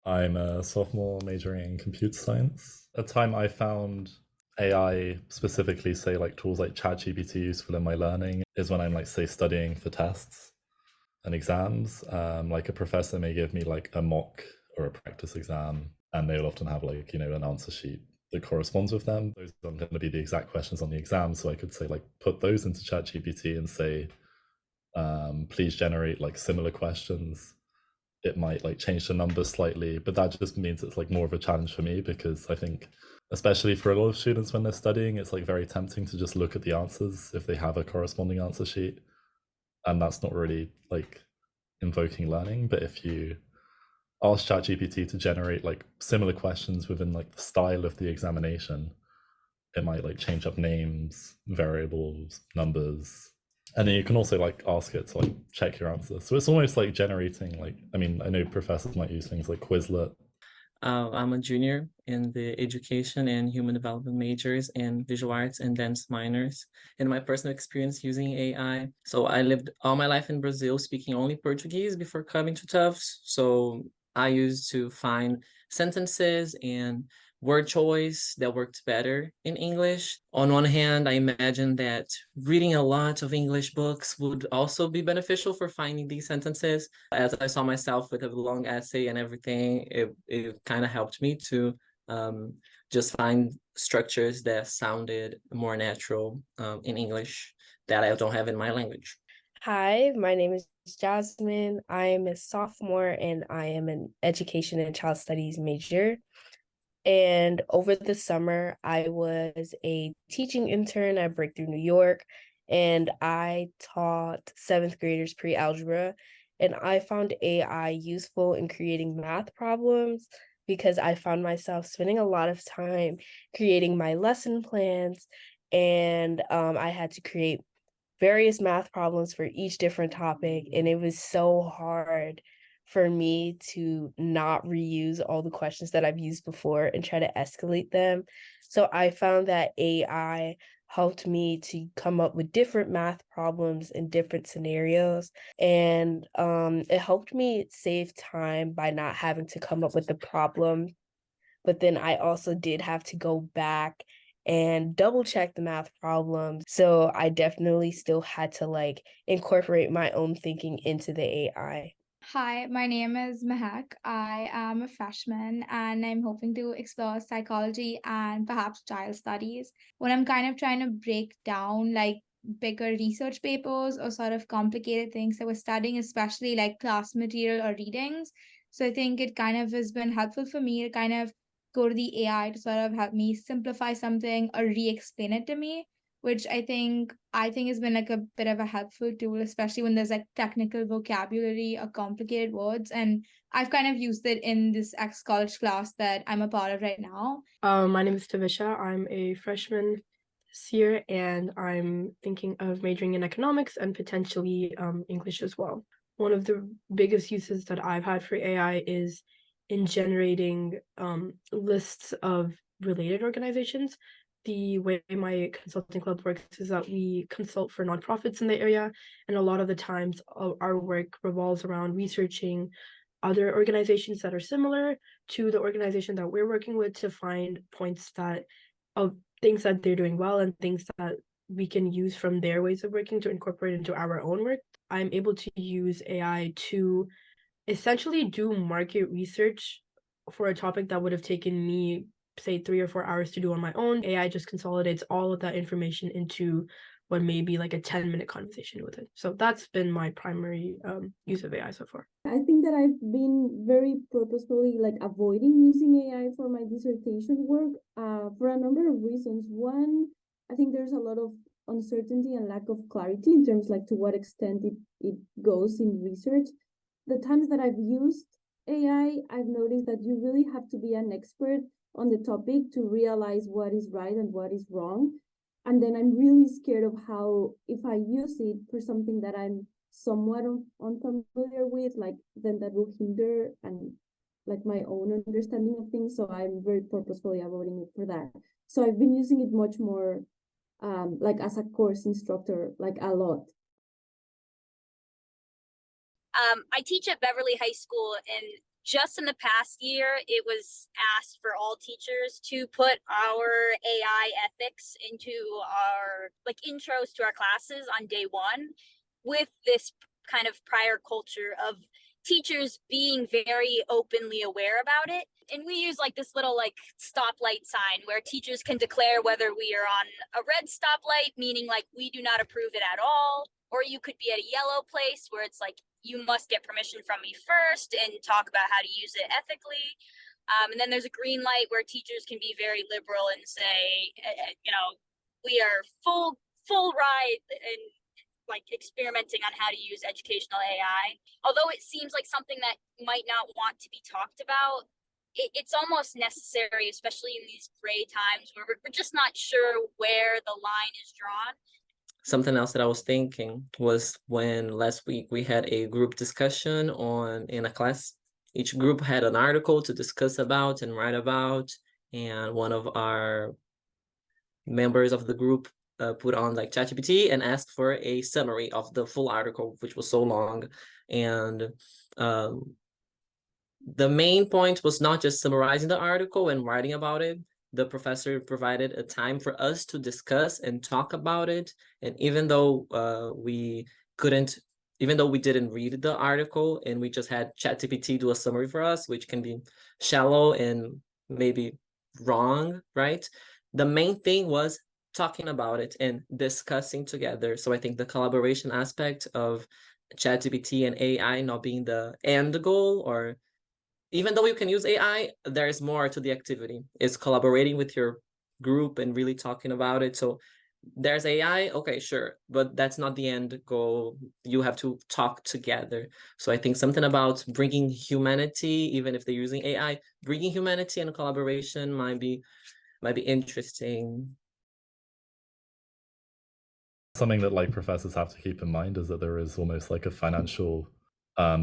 I'm a sophomore majoring in computer science. A time I found AI, specifically say like tools like ChatGPT, useful in my learning is when I'm like say studying for tests and exams. Like a professor may give me like a mock or a practice exam, and they'll often have like an answer sheet that corresponds with them. Those aren't going to be the exact questions on the exam, so I could say like put those into ChatGPT and say, please generate like similar questions. It might like change the numbers slightly, but that just means it's like more of a challenge for me because I think, especially for a lot of students when they're studying, it's like very tempting to just look at the answers if they have a corresponding answer sheet, and that's not really like invoking learning. But if you ask ChatGPT to generate like similar questions within like the style of the examination, it might like change up names, variables, numbers. And then you can also like ask it to like check your answer. So it's almost like generating like, I mean, I know professors might use things like Quizlet. I'm a junior in the education and human development majors and visual arts and dance minors. In my personal experience using AI, so I lived all my life in Brazil speaking only Portuguese before coming to Tufts. So I used to find sentences and word choice that worked better in English. On one hand, I imagine that reading a lot of English books would also be beneficial for finding these sentences. As I saw myself with a long essay and everything, it kind of helped me to um, just find structures that sounded more natural in English that I don't have in my language. Hi, my name is Jasmine. I am a sophomore and I am an education and child studies major. And over the summer, I was a teaching intern at Breakthrough New York, and I taught seventh graders pre-algebra. And I found AI useful in creating math problems because I found myself spending a lot of time creating my lesson plans, and I had to create various math problems for each different topic. And it was so hard for me to not reuse all the questions that I've used before and try to escalate them. So I found that AI helped me to come up with different math problems in different scenarios. And it helped me save time by not having to come up with the problem, but then I also did have to go back and double check the math problems. So I definitely still had to like incorporate my own thinking into the AI. Hi, my name is Mehak. I am a freshman and I'm hoping to explore psychology and perhaps child studies. When I'm kind of trying to break down like bigger research papers or sort of complicated things that we're studying, especially like class material or readings. So I think it kind of has been helpful for me to kind of go to the AI to sort of help me simplify something or re-explain it to me, which I think has been like a bit of a helpful tool, especially when there's like technical vocabulary or complicated words. And I've kind of used it in this ex college class that I'm a part of right now. My name is Tavisha. I'm a freshman this year, and I'm thinking of majoring in economics and potentially English as well. One of the biggest uses that I've had for AI is in generating lists of related organizations. The way my consulting club works is that we consult for nonprofits in the area, and a lot of the times our work revolves around researching other organizations that are similar to the organization that we're working with to find points that of things that they're doing well and things that we can use from their ways of working to incorporate into our own work. I'm able to use AI to essentially do market research for a topic that would have taken me, say, 3 or 4 hours to do on my own. AI just consolidates all of that information into what may be like a 10-minute conversation with it. So that's been my primary use of AI so far. I think that I've been very purposefully like avoiding using AI for my dissertation work for a number of reasons. One, I think there's a lot of uncertainty and lack of clarity in terms like to what extent it goes in research. The times that I've used AI, I've noticed that you really have to be an expert on the topic to realize what is right and what is wrong. And then I'm really scared of how, if I use it for something that I'm somewhat unfamiliar with, like then that will hinder and like my own understanding of things. So I'm very purposefully avoiding it for that. So I've been using it much more like as a course instructor, like a lot. I teach at Beverly High School in just in the past year, it was asked for all teachers to put our AI ethics into our like intros to our classes on day one, with this kind of prior culture of teachers being very openly aware about it. And we use like this little like stoplight sign where teachers can declare whether we are on a red stoplight, meaning like we do not approve it at all, or you could be at a yellow place where it's like you must get permission from me first and talk about how to use it ethically. And then there's a green light where teachers can be very liberal and say, we are full ride and like experimenting on how to use educational AI. Although it seems like something that might not want to be talked about, it's almost necessary, especially in these gray times where we're just not sure where the line is drawn. Something else that I was thinking was when last week we had a group discussion in a class. Each group had an article to discuss about and write about, and one of our members of the group put on like ChatGPT and asked for a summary of the full article, which was so long. And the main point was not just summarizing the article and writing about it. The professor provided a time for us to discuss and talk about it. And even though we didn't read the article and we just had ChatGPT do a summary for us, which can be shallow and maybe wrong, right? The main thing was talking about it and discussing together. So I think the collaboration aspect of ChatGPT and AI not being the end goal, or even though you can use AI, there's more to the activity. It's collaborating with your group and really talking about it. So there's AI, okay, sure, but that's not the end goal. You have to talk together. So I think something about bringing humanity, even if they're using AI, bringing humanity and collaboration might be interesting. Something that like professors have to keep in mind is that there is almost like a financial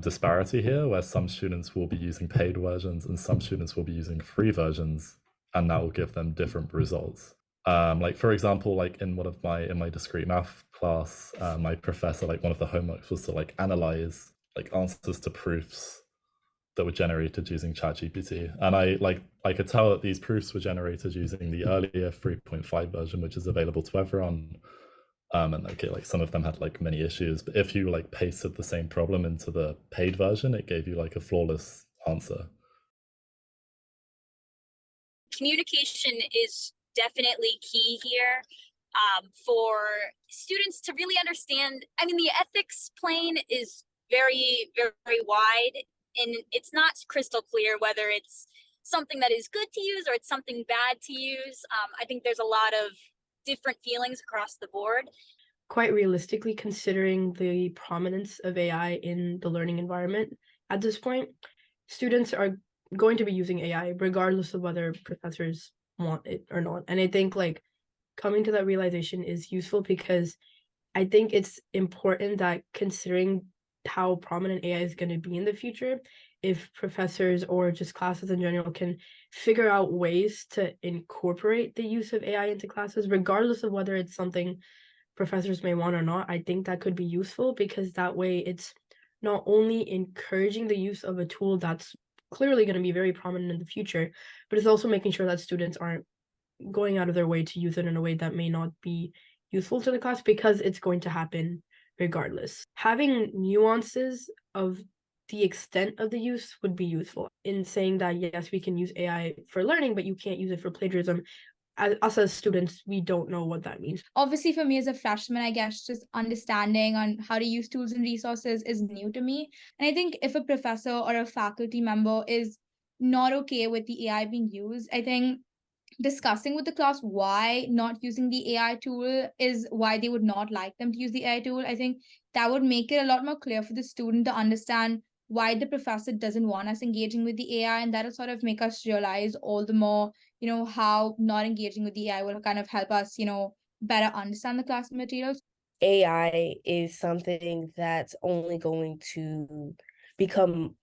disparity here, where some students will be using paid versions and some students will be using free versions, and that will give them different results. Like for example, like in my discrete math class, my professor, like one of the homeworks was to like analyze like answers to proofs that were generated using ChatGPT, and I could tell that these proofs were generated using the earlier 3.5 version, which is available to everyone. And okay, like some of them had like many issues, but if you like pasted the same problem into the paid version, it gave you like a flawless answer. Communication is definitely key here, for students to really understand. I mean, the ethics plane is very, very wide, and it's not crystal clear whether it's something that is good to use or it's something bad to use. I think there's a lot of different feelings across the board. Quite realistically, considering the prominence of AI in the learning environment at this point, students are going to be using AI regardless of whether professors want it or not. And I think like coming to that realization is useful, because I think it's important that, considering how prominent AI is going to be in the future, if professors or just classes in general can figure out ways to incorporate the use of AI into classes, regardless of whether it's something professors may want or not, I think that could be useful, because that way it's not only encouraging the use of a tool that's clearly going to be very prominent in the future, but it's also making sure that students aren't going out of their way to use it in a way that may not be useful to the class, because it's going to happen regardless. Having nuances of the extent of the use would be useful, in saying that yes, we can use AI for learning, but you can't use it for plagiarism. Us as students, we don't know what that means. Obviously, for me as a freshman, I guess just understanding on how to use tools and resources is new to me. And I think if a professor or a faculty member is not okay with the AI being used, I think discussing with the class why not using the AI tool is why they would not like them to use the AI tool. I think that would make it a lot more clear for the student to understand why the professor doesn't want us engaging with the AI, and that'll sort of make us realize all the more, how not engaging with the AI will kind of help us, better understand the class materials. AI is something that's only going to become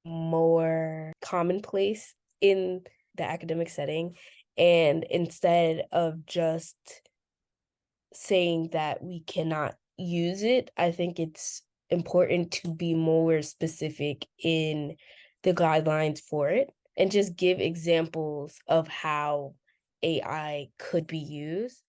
more commonplace in the academic setting. And instead of just saying that we cannot use it, I think it's important to be more specific in the guidelines for it and just give examples of how AI could be used.